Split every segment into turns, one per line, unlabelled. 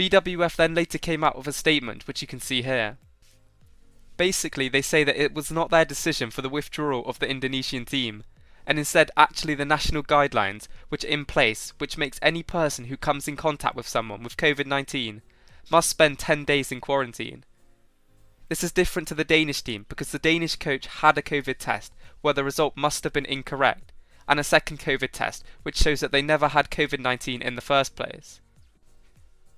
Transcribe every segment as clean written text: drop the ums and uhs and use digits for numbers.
BWF then later came out with a statement which you can see here. Basically, they say that it was not their decision for the withdrawal of the Indonesian team, and instead actually the national guidelines which are in place, which makes any person who comes in contact with someone with COVID-19 must spend 10 days in quarantine. This is different to the Danish team because the Danish coach had a COVID test where the result must have been incorrect, and a second COVID test which shows that they never had COVID-19 in the first place.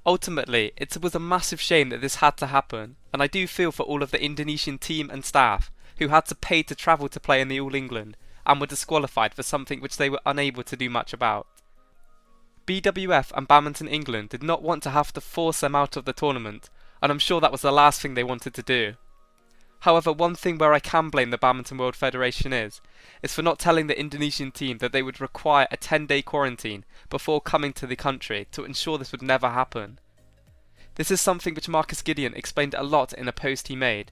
Ultimately, it was a massive shame that this had to happen, and I do feel for all of the Indonesian team and staff who had to pay to travel to play in the All England and were disqualified for something which they were unable to do much about. BWF and Badminton England did not want to have to force them out of the tournament, and I'm sure that was the last thing they wanted to do. However, one thing where I can blame the Badminton World Federation is for not telling the Indonesian team that they would require a 10-day quarantine before coming to the country to ensure this would never happen. This is something which Marcus Gideon explained a lot in a post he made.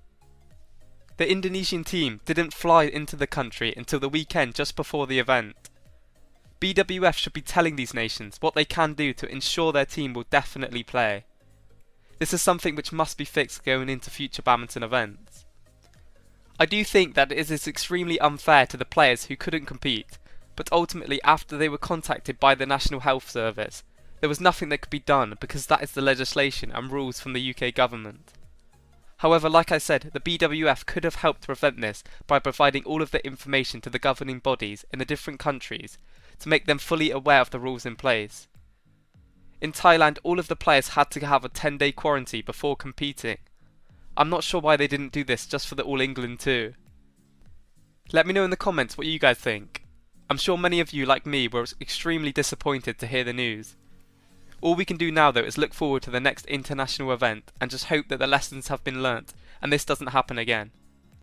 The Indonesian team didn't fly into the country until the weekend just before the event. BWF should be telling these nations what they can do to ensure their team will definitely play. This is something which must be fixed going into future badminton events. I do think that it is extremely unfair to the players who couldn't compete, but ultimately after they were contacted by the National Health Service, there was nothing that could be done because that is the legislation and rules from the UK government. However, like I said, the BWF could have helped prevent this by providing all of the information to the governing bodies in the different countries to make them fully aware of the rules in place. In Thailand, all of the players had to have a 10-day quarantine before competing. I'm not sure why they didn't do this just for the All England too. Let me know in the comments what you guys think. I'm sure many of you, like me, were extremely disappointed to hear the news. All we can do now though is look forward to the next international event and just hope that the lessons have been learnt and this doesn't happen again.